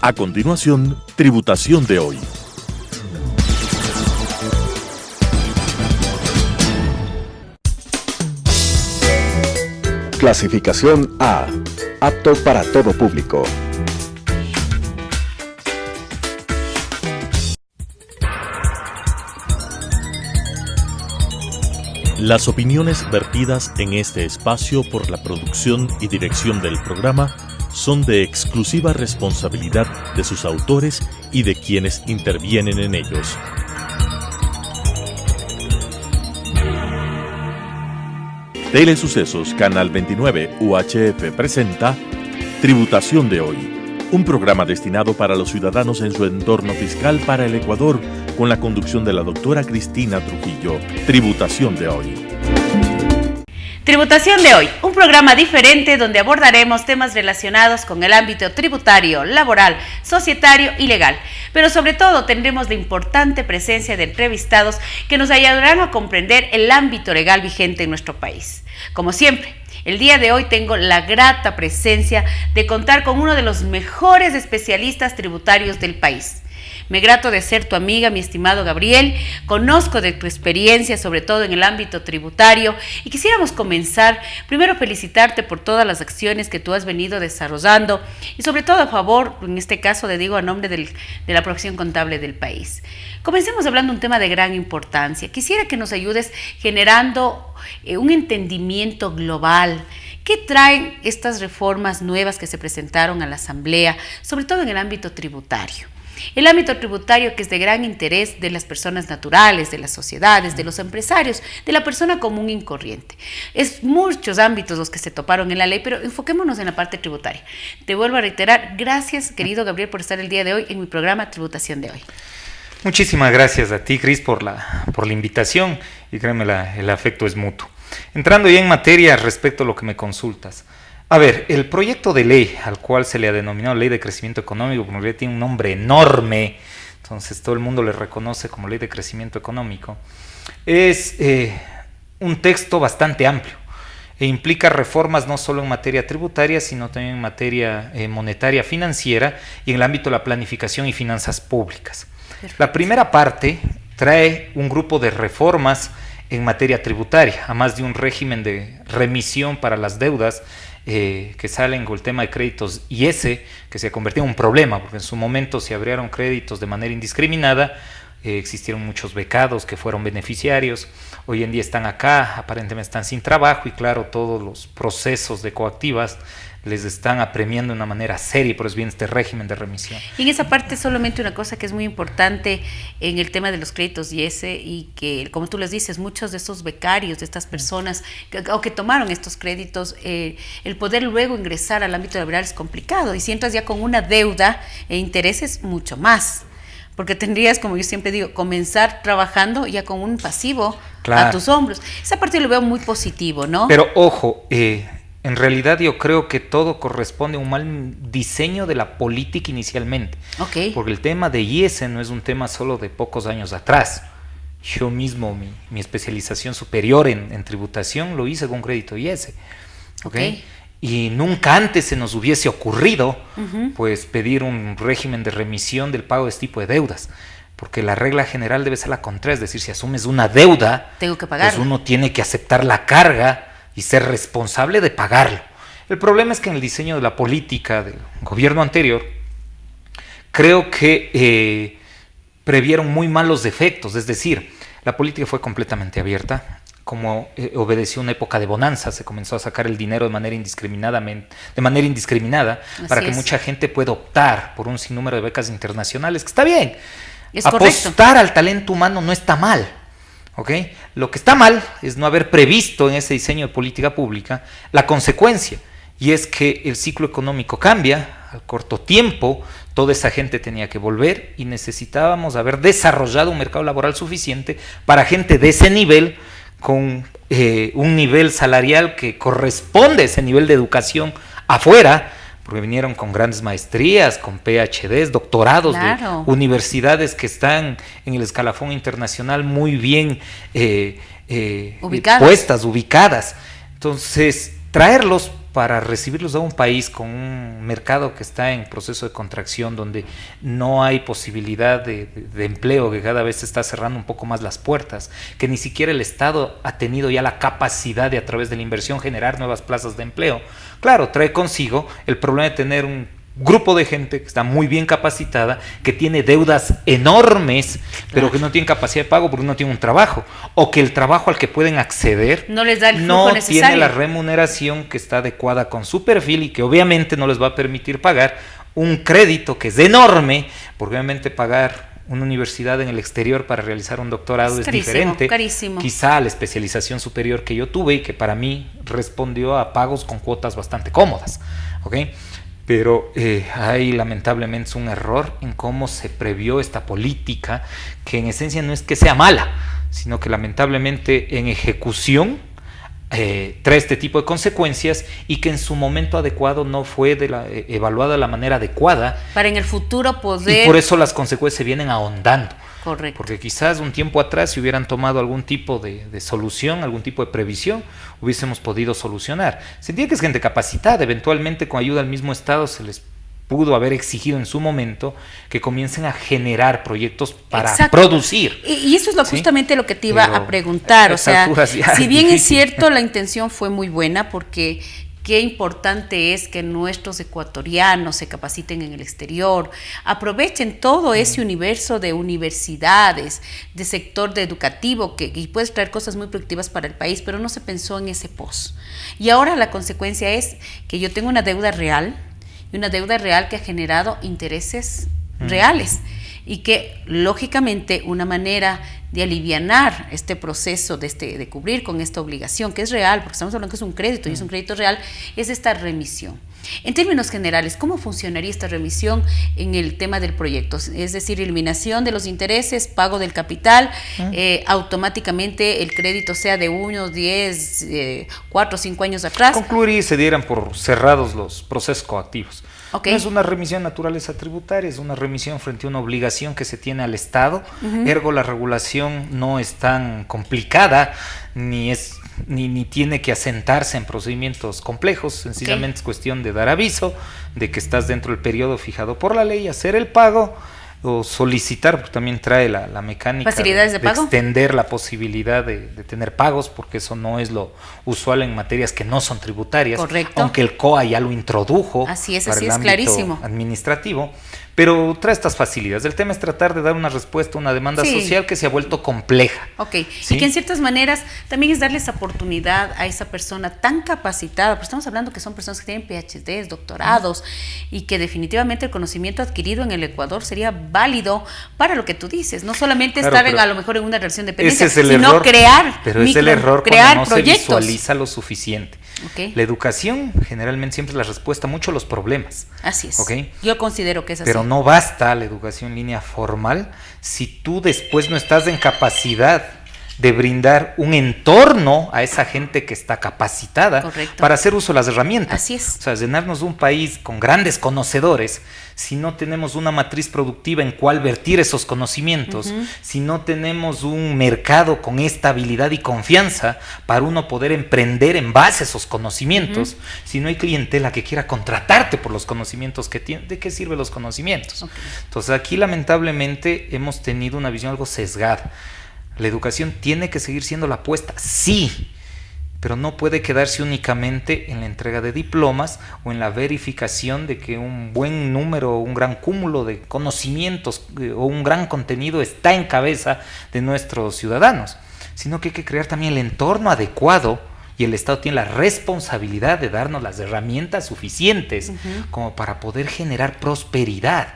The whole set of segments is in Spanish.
A continuación, Tributación de hoy. Clasificación A. Apto para todo público. Las opiniones vertidas en este espacio por la producción y dirección del programa son de exclusiva responsabilidad de sus autores y de quienes intervienen en ellos. Telesucesos Canal 29 UHF presenta Tributación de hoy, un programa destinado para los ciudadanos en su entorno fiscal para el Ecuador, con la conducción de la doctora Cristina Trujillo. Tributación de hoy. Tributación de hoy, un programa diferente donde abordaremos temas relacionados con el ámbito tributario, laboral, societario y legal, pero sobre todo tendremos la importante presencia de entrevistados que nos ayudarán a comprender el ámbito legal vigente en nuestro país. Como siempre, el día de hoy tengo la grata presencia de contar con uno de los mejores especialistas tributarios del país. Me grato de ser tu amiga, mi estimado Gabriel. Conozco de tu experiencia, sobre todo en el ámbito tributario, y quisiéramos comenzar primero felicitarte por todas las acciones que tú has venido desarrollando y sobre todo a favor, en este caso le digo a nombre de la profesión contable del país. Comencemos hablando de un tema de gran importancia. Quisiera que nos ayudes generando un entendimiento global. ¿Qué traen estas reformas nuevas que se presentaron a la Asamblea, sobre todo en el ámbito tributario? El ámbito tributario que es de gran interés de las personas naturales, de las sociedades, de los empresarios, de la persona común y corriente. Es muchos ámbitos los que se toparon en la ley, pero enfoquémonos en la parte tributaria. Te vuelvo a reiterar, gracias querido Gabriel por estar el día de hoy en mi programa Tributación de hoy. Muchísimas gracias a ti, Cris, por la invitación, y créeme, el afecto es mutuo. Entrando ya en materia respecto a lo que me consultas. A ver, el proyecto de ley al cual se le ha denominado Ley de Crecimiento Económico, porque en realidad tiene un nombre enorme, entonces todo el mundo le reconoce como Ley de Crecimiento Económico, es un texto bastante amplio e implica reformas no solo en materia tributaria, sino también en materia monetaria, financiera y en el ámbito de la planificación y finanzas públicas. Perfecto. La primera parte trae un grupo de reformas en materia tributaria, además de un régimen de remisión para las deudas que salen con el tema de créditos IS, que se ha convertido en un problema, porque en su momento se abrieron créditos de manera indiscriminada, existieron muchos becados que fueron beneficiarios, hoy en día están acá, aparentemente están sin trabajo y claro, todos los procesos de coactivas les están apremiando de una manera seria, por eso viene este régimen de remisión. Y en esa parte solamente una cosa que es muy importante en el tema de los créditos IS y que, como tú les dices, muchos de estos becarios, de estas personas que tomaron estos créditos, el poder luego ingresar al ámbito laboral es complicado y si entras ya con una deuda e intereses mucho más. Porque tendrías, como yo siempre digo, comenzar trabajando ya con un pasivo a tus hombros. Esa parte lo veo muy positivo, ¿no? Pero ojo, en realidad yo creo que todo corresponde a un mal diseño de la política inicialmente. Okay. Porque el tema de IS no es un tema solo de pocos años atrás. Yo mismo, mi especialización superior en tributación lo hice con crédito IS. ¿Okay? Y nunca antes se nos hubiese ocurrido pues pedir un régimen de remisión del pago de este tipo de deudas. Porque la regla general debe ser la contraria, es decir, si asumes una deuda, tengo que pagarla. Pues uno tiene que aceptar la carga y ser responsable de pagarlo. El problema es que en el diseño de la política del gobierno anterior, creo que previeron muy malos defectos, es decir, la política fue completamente abierta, como obedeció una época de bonanza, se comenzó a sacar el dinero de manera indiscriminada para que mucha gente pueda optar por un sinnúmero de becas internacionales, que está bien. Es apostar correcto. Al talento humano no está mal. ¿Okay? Lo que está mal es no haber previsto en ese diseño de política pública la consecuencia, y es que el ciclo económico cambia al corto tiempo, toda esa gente tenía que volver y necesitábamos haber desarrollado un mercado laboral suficiente para gente de ese nivel, con un nivel salarial que corresponde a ese nivel de educación afuera, porque vinieron con grandes maestrías, con PhDs, doctorados de universidades que están en el escalafón internacional muy bien ubicadas. Entonces, traerlos para recibirlos a un país con un mercado que está en proceso de contracción, donde no hay posibilidad de empleo, que cada vez se está cerrando un poco más las puertas, que ni siquiera el Estado ha tenido ya la capacidad de, a través de la inversión, generar nuevas plazas de empleo. Claro, trae consigo el problema de tener un grupo de gente que está muy bien capacitada, que tiene deudas enormes, pero que no tiene capacidad de pago porque no tiene un trabajo, o que el trabajo al que pueden acceder no les da el flujo no necesario, tiene la remuneración que está adecuada con su perfil y que obviamente no les va a permitir pagar un crédito que es enorme, porque obviamente pagar una universidad en el exterior para realizar un doctorado es carísimo, diferente, carísimo. Quizá a la especialización superior que yo tuve y que para mí respondió a pagos con cuotas bastante cómodas, ¿ok? Pero hay lamentablemente un error en cómo se previó esta política, que en esencia no es que sea mala, sino que lamentablemente en ejecución trae este tipo de consecuencias y que en su momento adecuado no fue evaluada de la manera adecuada. Para en el futuro poder... Y por eso las consecuencias se vienen ahondando. Correcto. Porque quizás un tiempo atrás, si hubieran tomado algún tipo de solución, algún tipo de previsión, hubiésemos podido solucionar. Se entiende que es gente capacitada, eventualmente con ayuda del mismo Estado se les pudo haber exigido en su momento que comiencen a generar proyectos para producir. Y eso es justamente lo que te iba a preguntar. O sea, si bien es cierto, la intención fue muy buena, porque qué importante es que nuestros ecuatorianos se capaciten en el exterior, aprovechen todo ese universo de universidades, de sector educativo, y puede traer cosas muy productivas para el país, pero no se pensó en ese pos. Y ahora la consecuencia es que yo tengo una deuda real, y una deuda real que ha generado intereses reales, y que lógicamente una manera de alivianar este proceso de cubrir con esta obligación, que es real, porque estamos hablando que es un crédito y es un crédito real, es esta remisión. En términos generales, ¿cómo funcionaría esta remisión en el tema del proyecto? Es decir, eliminación de los intereses, pago del capital, automáticamente el crédito sea de 1, 10, 4, 5 años atrás. Concluir y se dieran por cerrados los procesos coactivos. Okay. No es una remisión de naturaleza tributaria, es una remisión frente a una obligación que se tiene al Estado. Ergo, la regulación no es tan complicada, ni tiene que asentarse en procedimientos complejos. Sencillamente es cuestión de dar aviso de que estás dentro del periodo fijado por la ley, hacer el pago o solicitar, porque también trae la mecánica facilidades de pago, extender la posibilidad de tener pagos, porque eso no es lo usual en materias que no son tributarias. Correcto. Aunque el COA ya lo introdujo. Así es, para así el es, ámbito clarísimo administrativo, pero trae estas facilidades. El tema es tratar de dar una respuesta a una demanda social que se ha vuelto compleja. ¿Sí? Y que en ciertas maneras también es darles oportunidad a esa persona tan capacitada, porque estamos hablando que son personas que tienen PhDs, doctorados, y que definitivamente el conocimiento adquirido en el Ecuador sería válido para lo que tú dices, no solamente estar a lo mejor en una relación de dependencia, sino error, crear pero es el error crear cuando no proyectos. Se visualiza lo suficiente. La educación generalmente siempre es la respuesta mucho a los problemas. Así es. Yo considero que es así. Pero no basta la educación en línea formal si tú después no estás en capacidad de brindar un entorno a esa gente que está capacitada para hacer uso de las herramientas. Así es. O sea, llenarnos de un país con grandes conocedores, si no tenemos una matriz productiva en cual vertir esos conocimientos, si no tenemos un mercado con estabilidad y confianza para uno poder emprender en base a esos conocimientos, si no hay clientela que quiera contratarte por los conocimientos que tiene, ¿de qué sirven los conocimientos? Entonces aquí lamentablemente hemos tenido una visión algo sesgada. La educación tiene que seguir siendo la apuesta, sí, pero no puede quedarse únicamente en la entrega de diplomas o en la verificación de que un buen número, un gran cúmulo de conocimientos o un gran contenido está en cabeza de nuestros ciudadanos, sino que hay que crear también el entorno adecuado, y el Estado tiene la responsabilidad de darnos las herramientas suficientes como para poder generar prosperidad.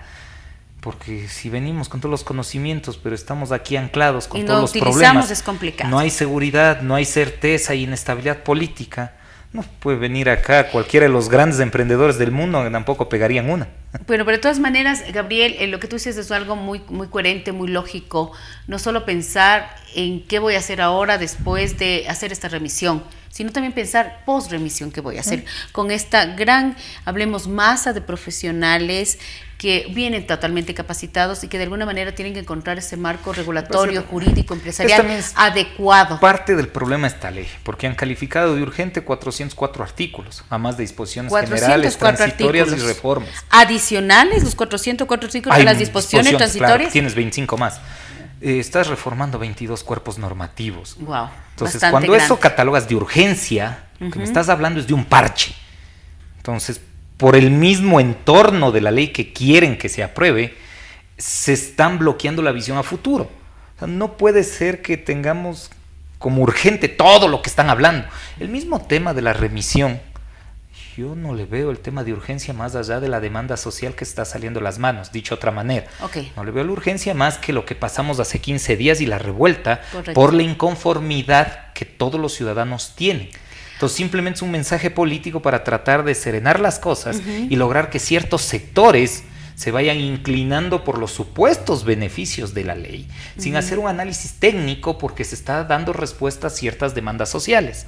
Porque si venimos con todos los conocimientos, pero estamos aquí anclados con todos los problemas, es complicado. No hay seguridad, no hay certeza y inestabilidad política. No puede venir acá cualquiera de los grandes emprendedores del mundo, que tampoco pegarían una. Bueno, pero de todas maneras, Gabriel, lo que tú dices es algo muy, muy coherente, muy lógico. No solo pensar en qué voy a hacer ahora después de hacer esta remisión, sino también pensar post-remisión qué voy a hacer con esta gran, hablemos, masa de profesionales que vienen totalmente capacitados y que de alguna manera tienen que encontrar ese marco regulatorio, jurídico, empresarial adecuado. Parte del problema esta ley, porque han calificado de urgente 404 artículos, a más de disposiciones generales, transitorias y reformas. Adicionales, los 404 artículos de las disposiciones transitorias. Claro, tienes 25 más. Estás reformando 22 cuerpos normativos. Wow. Entonces, cuando eso catalogas de urgencia, lo que me estás hablando es de un parche. Entonces, por el mismo entorno de la ley que quieren que se apruebe, se están bloqueando la visión a futuro. O sea, no puede ser que tengamos como urgente todo lo que están hablando. El mismo tema de la remisión, yo no le veo el tema de urgencia más allá de la demanda social que está saliendo a las manos, dicho de otra manera. No le veo la urgencia más que lo que pasamos hace 15 días y la revuelta por la inconformidad que todos los ciudadanos tienen. Entonces simplemente es un mensaje político para tratar de serenar las cosas y lograr que ciertos sectores se vayan inclinando por los supuestos beneficios de la ley, sin hacer un análisis técnico porque se está dando respuesta a ciertas demandas sociales.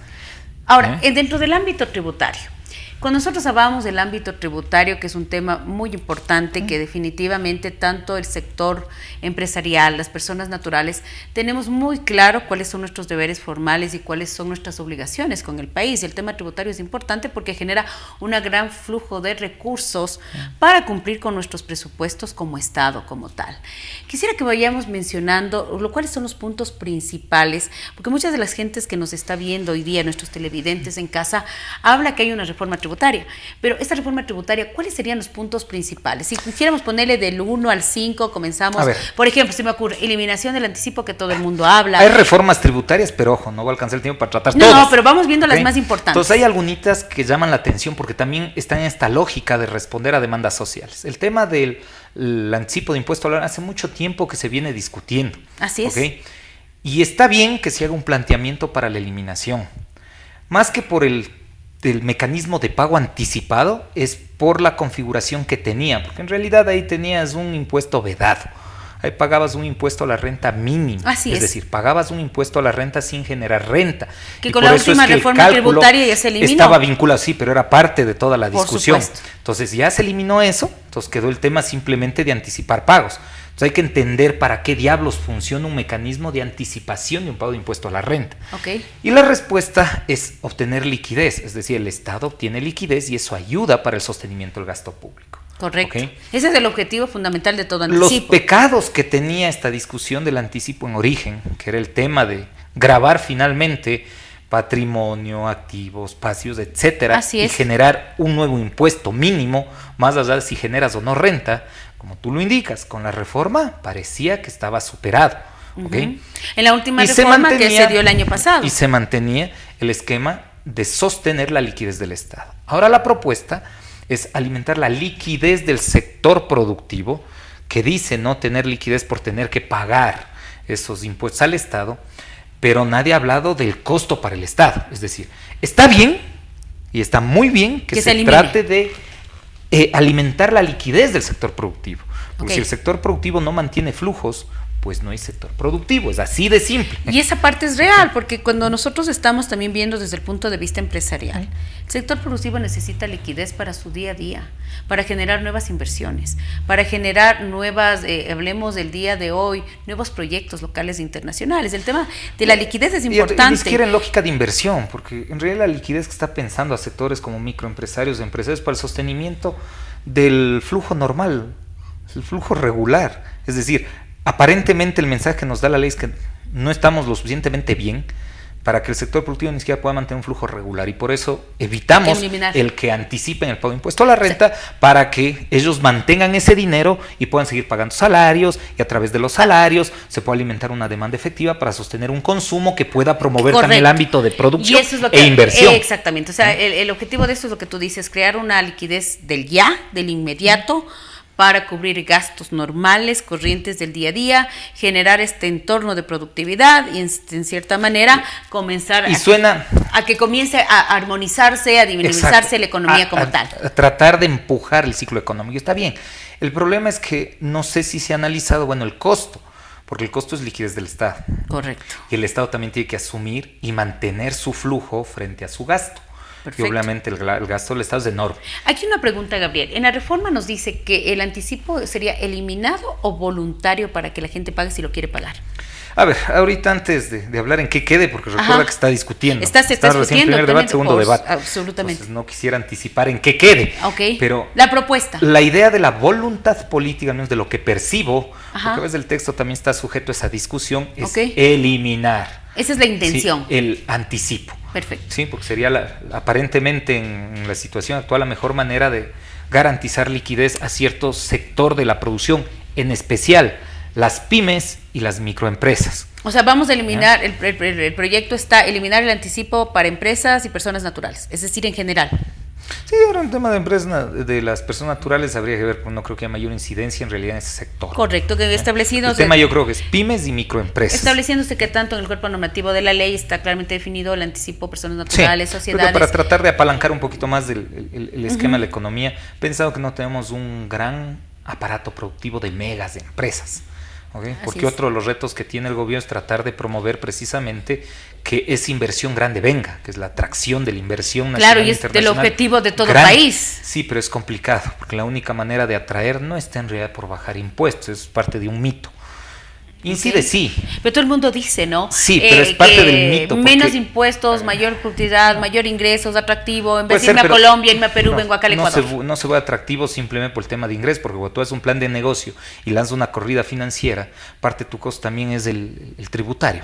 Ahora, dentro del ámbito tributario, cuando nosotros hablamos del ámbito tributario, que es un tema muy importante, que definitivamente tanto el sector empresarial, las personas naturales, tenemos muy claro cuáles son nuestros deberes formales y cuáles son nuestras obligaciones con el país. El tema tributario es importante porque genera un gran flujo de recursos para cumplir con nuestros presupuestos como Estado, como tal. Quisiera que vayamos mencionando cuáles son los puntos principales, porque muchas de las gentes que nos está viendo hoy día, nuestros televidentes en casa, habla que hay una reforma tributaria, pero esta reforma tributaria, ¿cuáles serían los puntos principales? Si quisiéramos ponerle del 1 al 5, comenzamos, por ejemplo, se me ocurre, eliminación del anticipo que todo el mundo habla. Hay reformas tributarias, pero ojo, no va a alcanzar el tiempo para tratar todas. No, pero vamos viendo las más importantes. Entonces hay algunitas que llaman la atención porque también están en esta lógica de responder a demandas sociales. El tema del anticipo de impuesto a la renta hace mucho tiempo que se viene discutiendo. Así es. Y está bien que se haga un planteamiento para la eliminación. Más que por el mecanismo de pago anticipado, es por la configuración que tenía, porque en realidad ahí tenías un impuesto vedado. Ahí pagabas un impuesto a la renta mínimo. Es decir, pagabas un impuesto a la renta sin generar renta. Que con la última reforma tributaria ya se eliminó. Estaba vinculado, sí, pero era parte de toda la discusión. Entonces ya se eliminó eso, entonces quedó el tema simplemente de anticipar pagos. Entonces hay que entender para qué diablos funciona un mecanismo de anticipación de un pago de impuesto a la renta. Y la respuesta es obtener liquidez, es decir, el Estado obtiene liquidez y eso ayuda para el sostenimiento del gasto público. Correcto. Ese es el objetivo fundamental de todo anticipo. Los pecados que tenía esta discusión del anticipo en origen, que era el tema de gravar finalmente patrimonio, activos, pasivos, etcétera, y generar un nuevo impuesto mínimo, más allá de si generas o no renta, como tú lo indicas, con la reforma parecía que estaba superado. En la última reforma que se dio el año pasado. Y se mantenía el esquema de sostener la liquidez del Estado. Ahora la propuesta es alimentar la liquidez del sector productivo, que dice no tener liquidez por tener que pagar esos impuestos al Estado, pero nadie ha hablado del costo para el Estado. Es decir, está bien y está muy bien que se trate de alimentar la liquidez del sector productivo. Porque si el sector productivo no mantiene flujos, pues no hay sector productivo, es así de simple. Y esa parte es real, porque cuando nosotros estamos también viendo desde el punto de vista empresarial, el sector productivo necesita liquidez para su día a día, para generar nuevas inversiones, para generar nuevas, hablemos del día de hoy, nuevos proyectos locales e internacionales. El tema de la liquidez es importante. Ni siquiera en lógica de inversión, porque en realidad la liquidez que está pensando a sectores como microempresarios, empresarios para el sostenimiento del flujo normal, el flujo regular, es decir, aparentemente el mensaje que nos da la ley es que no estamos lo suficientemente bien para que el sector productivo ni siquiera pueda mantener un flujo regular y por eso evitamos el que anticipen el pago de impuesto a la renta para que ellos mantengan ese dinero y puedan seguir pagando salarios y a través de los salarios se pueda alimentar una demanda efectiva para sostener un consumo que pueda promover también el ámbito de producción e inversión. Exactamente, o sea, el objetivo de esto es lo que tú dices, crear una liquidez del ya, del inmediato, para cubrir gastos normales, corrientes del día a día, generar este entorno de productividad y en cierta manera comenzar a que comience a armonizarse, a dinamizarse la economía como tal. A tratar de empujar el ciclo económico. Está bien. El problema es que no sé si se ha analizado, el costo, porque el costo es liquidez del Estado. Correcto. Y el Estado también tiene que asumir y mantener su flujo frente a su gasto. Perfecto. Y obviamente el gasto del Estado es enorme. Aquí una pregunta, Gabriel. En la reforma nos dice que el anticipo sería eliminado o voluntario para que la gente pague si lo quiere pagar. A ver, ahorita antes de hablar en qué quede, porque recuerda que está discutiendo. Está recién discutiendo. primer debate, segundo debate. Absolutamente. Entonces no quisiera anticipar en qué quede. Ok. Pero la propuesta. la idea de la voluntad política, al menos de lo que percibo, Ajá. porque a veces el texto también está sujeto a esa discusión, es Ok. eliminar. Esa es la intención. Sí, el anticipo. Perfecto. Sí, porque sería aparentemente en la situación actual la mejor manera de garantizar liquidez a cierto sector de la producción, en especial las pymes y las microempresas. O sea, vamos a eliminar, el proyecto está eliminar el anticipo para empresas y personas naturales, es decir, en general. Sí, ahora el tema de empresas, de las personas naturales habría que ver, pues no creo que haya mayor incidencia en realidad en ese sector. Correcto, que establecido. El tema yo creo que es pymes y microempresas. Estableciéndose que tanto en el cuerpo normativo de la ley está claramente definido el anticipo, personas naturales, sí, sociedades. Para tratar de apalancar un poquito más el esquema de la economía, he pensado que no tenemos un gran aparato productivo de megas de empresas. ¿Okay? Porque otro de los retos que tiene el gobierno es tratar de promover precisamente que esa inversión grande venga, que es la atracción de la inversión nacional. Claro, y es el objetivo de todo grande. país. Sí, pero es complicado, porque la única manera de atraer no está en realidad por bajar impuestos, es parte de un mito. Incide, sí. Pero todo el mundo dice, ¿no? Sí, pero es parte del mito. Menos impuestos, mayor productividad, mayor ingresos, atractivo. En vez de irme a Colombia, irme a Perú, vengo acá al Ecuador. No se ve atractivo simplemente por el tema de ingresos, porque cuando tú haces un plan de negocio y lanzas una corrida financiera, parte de tu costo también es el tributario.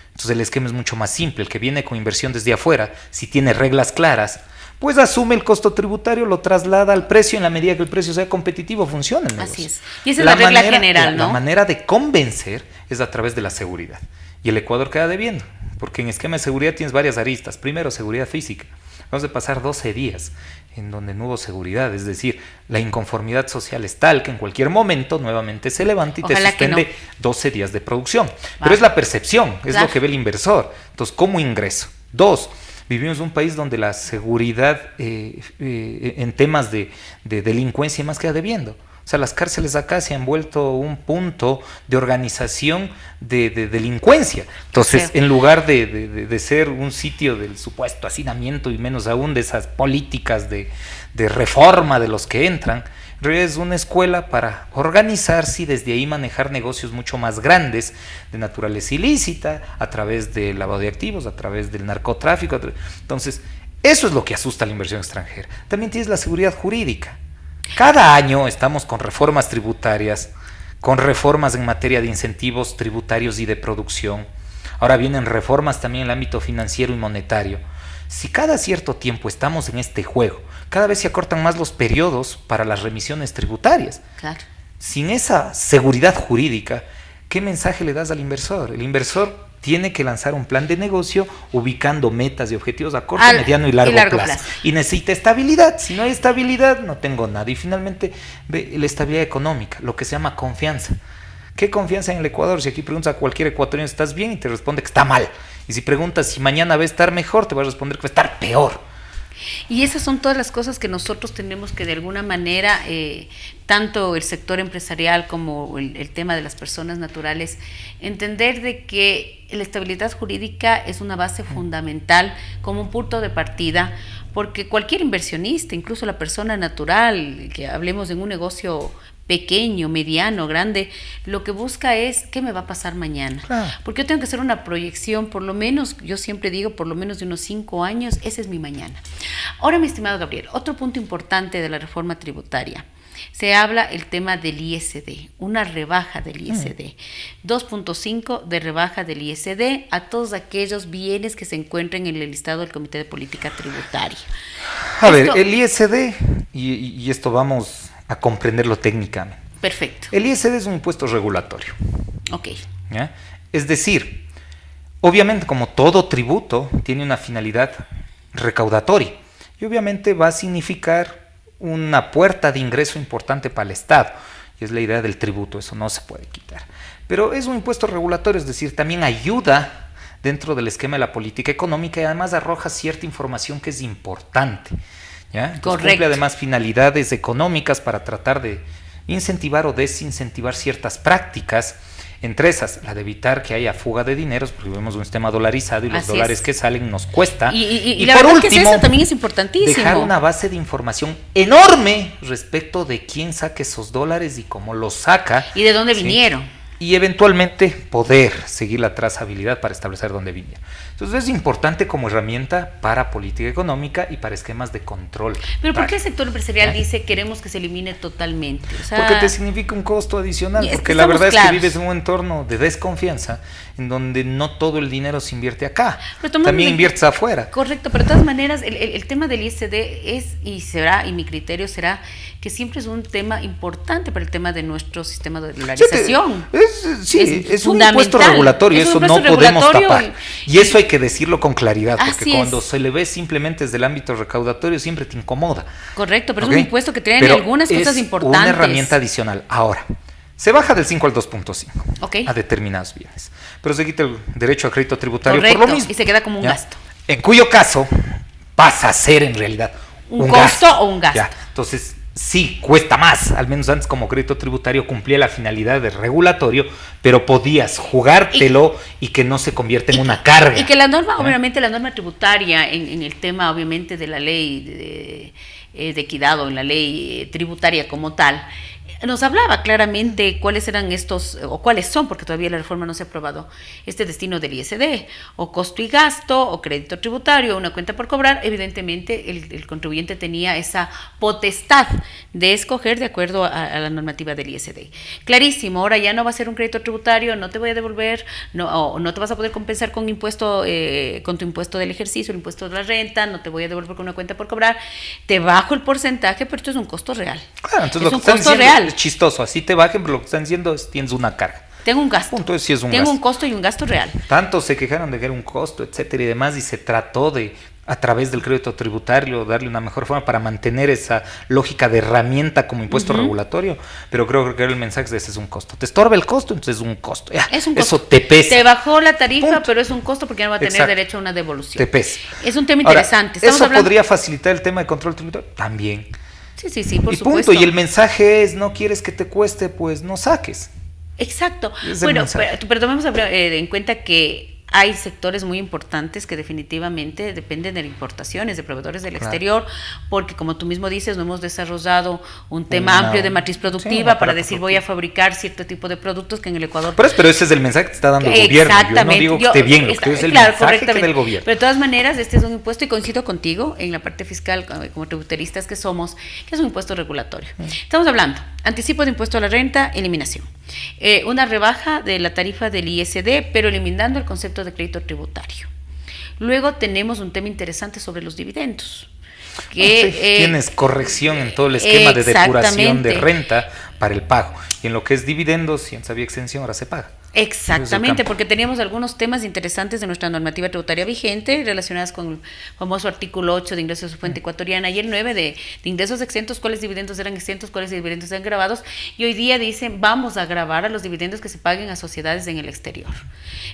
Entonces el esquema es mucho más simple. El que viene con inversión desde afuera, si tiene reglas claras, pues asume el costo tributario, lo traslada al precio en la medida que el precio sea competitivo, funciona el negocio. Así es. Y esa es la regla general, ¿no? La manera de convencer es a través de la seguridad. Y el Ecuador queda debiendo, porque en esquema de seguridad tienes varias aristas. Primero, seguridad física. Vamos a pasar 12 días en donde no hubo seguridad, es decir, la inconformidad social es tal que en cualquier momento nuevamente se levanta y te suspende 12 días de producción. Pero es la percepción, es lo que ve el inversor. Entonces, ¿cómo ingreso? 2, vivimos en un país donde la seguridad en temas de delincuencia más queda debiendo. O sea, las cárceles acá se han vuelto un punto de organización de delincuencia. Entonces, en lugar de ser un sitio del supuesto hacinamiento y menos aún de esas políticas de reforma de los que entran, en realidad es una escuela para organizarse y desde ahí manejar negocios mucho más grandes de naturaleza ilícita, a través del lavado de activos, a través del narcotráfico. Entonces, eso es lo que asusta a la inversión extranjera. También tienes la seguridad jurídica. Cada año estamos con reformas tributarias, con reformas en materia de incentivos tributarios y de producción. Ahora vienen reformas también en el ámbito financiero y monetario. Si cada cierto tiempo estamos en este juego, cada vez se acortan más los periodos para las remisiones tributarias. Claro. Sin esa seguridad jurídica, ¿qué mensaje le das al inversor? El inversor tiene que lanzar un plan de negocio ubicando metas y objetivos a corto, mediano y largo plazo. Y necesita estabilidad. Si no hay estabilidad, no tengo nada. Y finalmente, ve la estabilidad económica, lo que se llama confianza. ¿Qué confianza en el Ecuador? Si aquí preguntas a cualquier ecuatoriano, ¿estás bien? Y te responde que está mal. Y si preguntas si mañana va a estar mejor, te va a responder que va a estar peor. Y esas son todas las cosas que nosotros tenemos que de alguna manera, tanto el sector empresarial como el tema de las personas naturales, entender de que la estabilidad jurídica es una base fundamental como un punto de partida, porque cualquier inversionista, incluso la persona natural, que hablemos en un negocio pequeño, mediano, grande, lo que busca es ¿qué me va a pasar mañana? Porque yo tengo que hacer una proyección, por lo menos, yo siempre digo, por lo menos de unos 5 años, ese es mi mañana. Ahora, mi estimado Gabriel, otro punto importante de la reforma tributaria. Se habla el tema del ISD, una rebaja del ISD, 2.5 de rebaja del ISD a todos aquellos bienes que se encuentren en el listado del Comité de Política Tributaria. A ver, el ISD, y esto vamos a comprenderlo técnicamente. Perfecto. El ISD es un impuesto regulatorio. Ok. ¿Ya? Es decir, obviamente como todo tributo tiene una finalidad recaudatoria y obviamente va a significar una puerta de ingreso importante para el Estado, y es la idea del tributo, eso no se puede quitar. Pero es un impuesto regulatorio, es decir, también ayuda dentro del esquema de la política económica y además arroja cierta información que es importante. ¿Ya? Cumple además finalidades económicas para tratar de incentivar o desincentivar ciertas prácticas Entre esas, la de evitar que haya fuga de dineros, porque vivimos un sistema dolarizado y los dólares que salen nos cuesta. Y la verdad que eso también es importantísimo. Dejar una base de información enorme respecto de quién saca esos dólares y cómo los saca. Y de dónde vinieron. Y eventualmente poder seguir la trazabilidad para establecer dónde vinieron. Entonces es importante como herramienta para política económica y para esquemas de control. Pero ¿por qué el sector empresarial dice queremos que se elimine totalmente? O sea, porque te significa un costo adicional, porque la verdad es que vives en un entorno de desconfianza en donde no todo el dinero se invierte acá, también inviertes afuera. Correcto, pero de todas maneras el tema del ISD es y será, y mi criterio será que siempre es un tema importante para el tema de nuestro sistema de dolarización. Es un impuesto regulatorio, eso no podemos tapar. Y eso hay que decirlo con claridad, porque cuando se le ve simplemente desde el ámbito recaudatorio siempre te incomoda. Correcto, pero es un impuesto que tiene algunas cosas importantes. Una herramienta adicional. Ahora, se baja del 5 al 2.5 a determinados bienes, pero se quita el derecho a crédito tributario por lo mismo. Y se queda como un gasto. En cuyo caso pasa a ser en realidad un costo o un gasto. Entonces, sí, cuesta más, al menos antes como crédito tributario cumplía la finalidad de regulatorio, pero podías jugártelo y que no se convierta en una carga. Y que la norma, obviamente la norma tributaria en el tema obviamente de la ley de equidad o en la ley tributaria como tal, nos hablaba claramente cuáles eran estos, o cuáles son, porque todavía la reforma no se ha aprobado, este destino del ISD, o costo y gasto, o crédito tributario, una cuenta por cobrar. Evidentemente el contribuyente tenía esa potestad de escoger de acuerdo a la normativa del ISD. Clarísimo, ahora ya no va a ser un crédito tributario, no te voy a devolver, no te vas a poder compensar con impuesto, con tu impuesto del ejercicio, el impuesto de la renta, no te voy a devolver con una cuenta por cobrar, te bajo el porcentaje, pero esto es un costo real. Claro, entonces es un costo real. Chistoso, así te bajen, pero lo que están diciendo es tienes una carga. Tengo un gasto. Punto, sí es un Tengo gasto. un costo y un gasto real. Tanto se quejaron de que era un costo, etcétera y demás, y se trató de, a través del crédito tributario, darle una mejor forma para mantener esa lógica de herramienta como impuesto regulatorio, pero creo que el mensaje de ese es un costo. Te estorba el costo, entonces es un costo. Es un costo. Eso te pesa. Te bajó la tarifa, pero es un costo porque ya no va a tener derecho a una devolución. Te pesa. Es un tema interesante. ¿Eso podría facilitar el tema de control tributario? También. Sí, por supuesto. Punto. Y el mensaje es, no quieres que te cueste, pues no saques. Exacto. Bueno, pero tomemos en cuenta que hay sectores muy importantes que definitivamente dependen de importaciones, de proveedores del exterior, porque como tú mismo dices, no hemos desarrollado un tema amplio de matriz productiva para decir voy a fabricar cierto tipo de productos que en el Ecuador... Pero ese es el mensaje que te está dando el gobierno. Yo no digo que esté bien, lo que es el mensaje que del gobierno. Pero de todas maneras, este es un impuesto, y coincido contigo en la parte fiscal, como tributaristas que somos, que es un impuesto regulatorio. Estamos hablando, anticipo de impuesto a la renta, eliminación. Una rebaja de la tarifa del ISD, pero eliminando el concepto de crédito tributario. Luego tenemos un tema interesante sobre los dividendos. Tienes corrección en todo el esquema de depuración de renta para el pago. Y en lo que es dividendos, si antes había exención, ahora se paga. Exactamente, porque teníamos algunos temas interesantes de nuestra normativa tributaria vigente relacionadas con el famoso artículo 8 de ingresos de fuente ecuatoriana y el 9 de ingresos exentos, cuáles dividendos eran exentos, cuáles dividendos eran grabados, y hoy día dicen vamos a grabar a los dividendos que se paguen a sociedades en el exterior.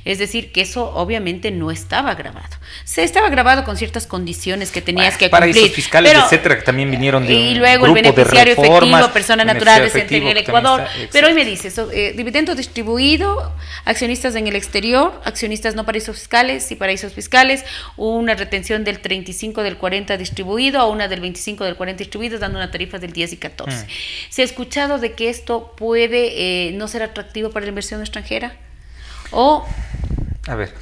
Es decir, que eso obviamente no estaba grabado. Se estaba grabado con ciertas condiciones que tenías que cumplir. Paraísos fiscales, etcétera, que también vinieron de y luego un el grupo beneficiario de reformas, efectivo, persona natural residente en el Ecuador. Está, pero hoy me dices, dividendo distribuido, accionistas en el exterior, accionistas no paraísos fiscales y paraísos fiscales, una retención del 35 del 40 distribuido o una del 25 del 40 distribuido, dando una tarifa del 10 y 14. ¿Se ha escuchado de que esto puede no ser atractivo para la inversión extranjera? A ver,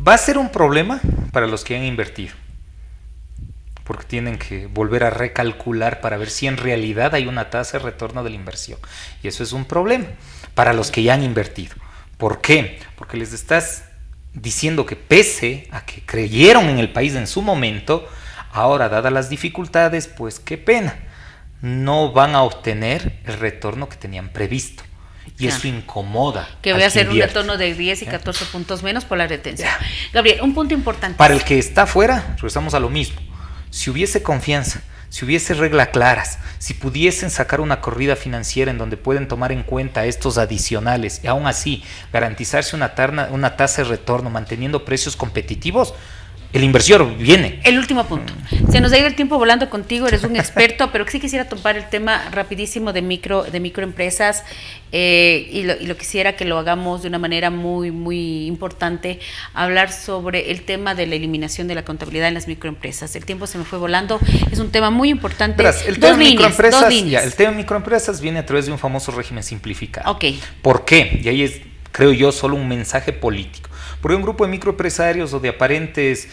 va a ser un problema para los que han invertido, porque tienen que volver a recalcular para ver si en realidad hay una tasa de retorno de la inversión, y eso es un problema para los que ya han invertido. ¿Por qué? Porque les estás diciendo que pese a que creyeron en el país en su momento, ahora dadas las dificultades, pues qué pena, no van a obtener el retorno que tenían previsto. Y eso incomoda. Que voy a hacer un retorno de 10 y 14 puntos menos por la retención. Gabriel, un punto importante. Para el que está afuera, regresamos a lo mismo. Si hubiese confianza, si hubiese reglas claras, si pudiesen sacar una corrida financiera en donde pueden tomar en cuenta estos adicionales y aún así garantizarse una tasa de retorno manteniendo precios competitivos, el inversor viene. El último punto. Se nos ha ido el tiempo volando contigo, eres un experto, pero sí quisiera tomar el tema rapidísimo de microempresas y lo quisiera que lo hagamos de una manera muy importante, hablar sobre el tema de la eliminación de la contabilidad en las microempresas. El tiempo se me fue volando, es un tema muy importante. Verás, el tema de microempresas viene a través de un famoso régimen simplificado. Ok. ¿Por qué? Y ahí es, creo yo, solo un mensaje político. Porque un grupo de microempresarios o de aparentes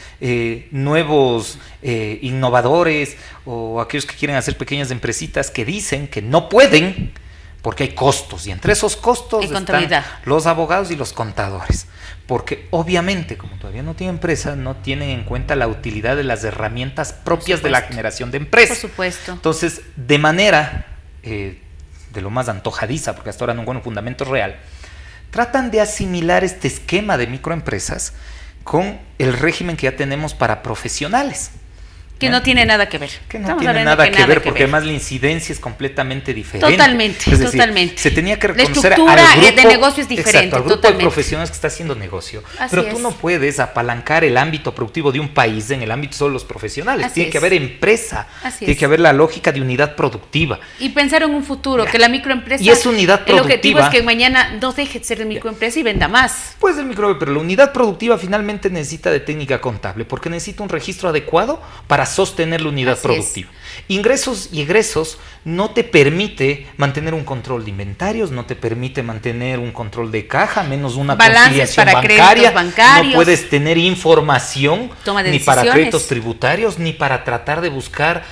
nuevos innovadores o aquellos que quieren hacer pequeñas empresitas que dicen que no pueden porque hay costos, y entre esos costos están los abogados y los contadores. Porque obviamente, como todavía no tienen empresa, no tienen en cuenta la utilidad de las herramientas propias de la generación de empresas. Por supuesto. Entonces, de manera de lo más antojadiza, porque hasta ahora no encuentro un fundamento real, tratan de asimilar este esquema de microempresas con el régimen que ya tenemos para profesionales. Que no tiene nada que ver. Que no tiene nada que ver, porque además la incidencia es completamente diferente. Totalmente, es decir, totalmente. Se tenía que reconocer la estructura al grupo, de negocio es diferente. Exacto, al grupo de profesionales que está haciendo negocio. Pero tú no puedes apalancar el ámbito productivo de un país en el ámbito solo de los profesionales. Tiene que haber empresa, tiene que haber la lógica de unidad productiva. Y pensar en un futuro, que la microempresa... Y esa unidad productiva... El objetivo es que mañana no deje de ser microempresa y venda más. Pues pero la unidad productiva finalmente necesita de técnica contable, porque necesita un registro adecuado para sostener la unidad productiva. Ingresos y egresos no te permite mantener un control de inventarios, no te permite mantener un control de caja, menos una conciliación bancaria. No puedes tener información ni para créditos tributarios, ni para tratar de buscar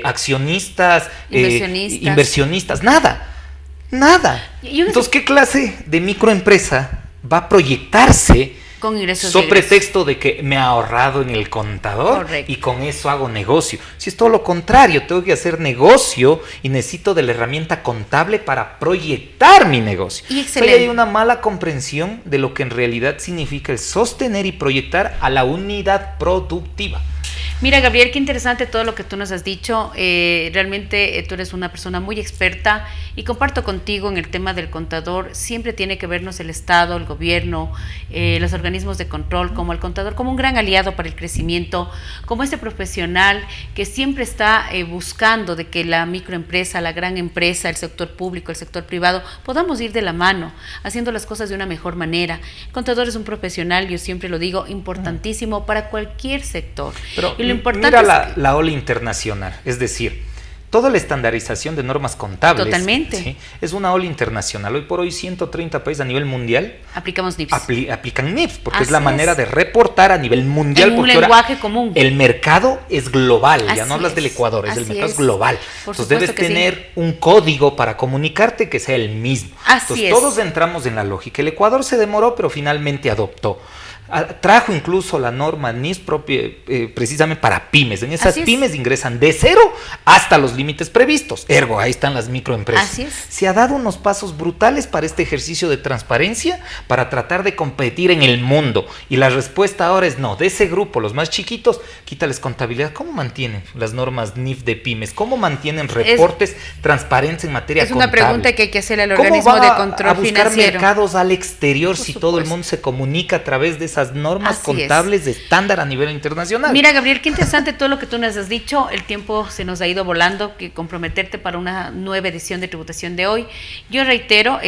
accionistas, inversionistas, nada. Entonces, ¿qué clase de microempresa va a proyectarse con ingresos sobre pretexto de que me ha ahorrado en el contador? Correcto. Y con eso hago negocio? Si es todo lo contrario, tengo que hacer negocio y necesito de la herramienta contable para proyectar mi negocio. Y excelente. Hay una mala comprensión de lo que en realidad significa el sostener y proyectar a la unidad productiva. Mira, Gabriel, qué interesante todo lo que tú nos has dicho. Realmente tú eres una persona muy experta y comparto contigo en el tema del contador. Siempre tiene que vernos el Estado, el gobierno, los organismos de control, como el contador, como un gran aliado para el crecimiento, como este profesional que siempre está buscando de que la microempresa, la gran empresa, el sector público, el sector privado, podamos ir de la mano, haciendo las cosas de una mejor manera. El contador es un profesional, yo siempre lo digo, importantísimo para cualquier sector. Pero y lo importante mira la ola internacional, es decir, toda la estandarización de normas contables. Totalmente. ¿Sí? Es una ola internacional. Hoy por hoy 130 países a nivel mundial aplicamos NIPS. Aplican NIPS, porque es la manera de reportar a nivel mundial. En un lenguaje común. El mercado es global, ya no hablas del Ecuador, el mercado es global. Entonces debes tener un código para comunicarte que sea el mismo. Entonces todos entramos en la lógica. El Ecuador se demoró, pero finalmente adoptó. Trajo incluso la norma NIS propia precisamente para pymes. En esas pymes ingresan de 0 hasta los límites previstos. Ergo, ahí están las microempresas. Así es. Se ha dado unos pasos brutales para este ejercicio de transparencia, para tratar de competir en el mundo. Y la respuesta ahora es no. De ese grupo, los más chiquitos, quítales contabilidad. ¿Cómo mantienen las normas NIF de pymes? ¿Cómo mantienen reportes transparentes en materia contable? Es una pregunta que hay que hacerle al organismo de control financiero. ¿Cómo va a buscar mercados al exterior si todo el mundo se comunica a través de esas normas contables de estándar a nivel internacional? Mira, Gabriel, qué interesante todo lo que tú nos has dicho. El tiempo se nos ha ido volando, que comprometerte para una nueva edición de Tributación de hoy. Yo reitero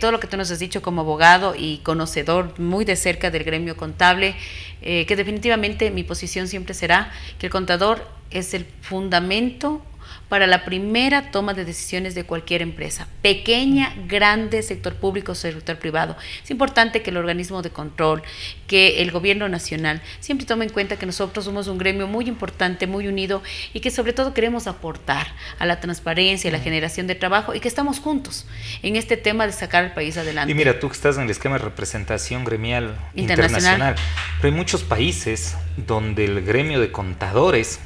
todo lo que tú nos has dicho como abogado y conocedor muy de cerca del gremio contable, que definitivamente mi posición siempre será que el contador es el fundamento para la primera toma de decisiones de cualquier empresa, pequeña, grande, sector público, sector privado. Es importante que el organismo de control, que el gobierno nacional siempre tome en cuenta que nosotros somos un gremio muy importante, muy unido y que sobre todo queremos aportar a la transparencia, a la generación de trabajo y que estamos juntos en este tema de sacar al país adelante. Y mira, tú que estás en el esquema de representación gremial internacional, pero hay muchos países donde el gremio de contadores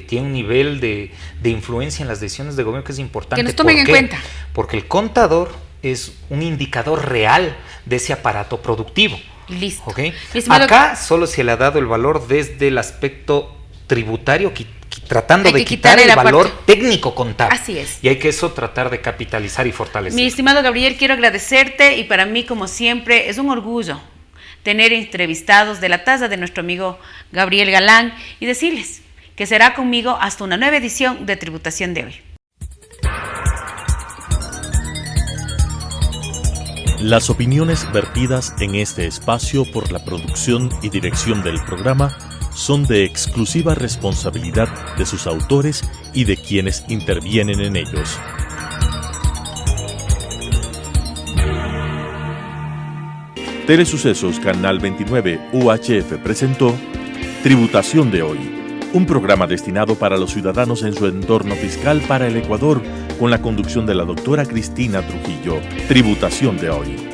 tiene un nivel de influencia en las decisiones de gobierno que es importante. Que nos tomen en cuenta. Porque el contador es un indicador real de ese aparato productivo. Listo. ¿Okay? Acá solo se le ha dado el valor desde el aspecto tributario, tratando de quitar el valor técnico contable. Así es. Y hay que eso tratar de capitalizar y fortalecer. Mi estimado Gabriel, quiero agradecerte y para mí, como siempre, es un orgullo tener entrevistados de la talla de nuestro amigo Gabriel Galán y decirles que será conmigo hasta una nueva edición de Tributación de hoy. Las opiniones vertidas en este espacio por la producción y dirección del programa son de exclusiva responsabilidad de sus autores y de quienes intervienen en ellos. Telesucesos Canal 29 UHF presentó Tributación de hoy, un programa destinado para los ciudadanos en su entorno fiscal para el Ecuador, con la conducción de la doctora Cristina Trujillo. Tributación de hoy.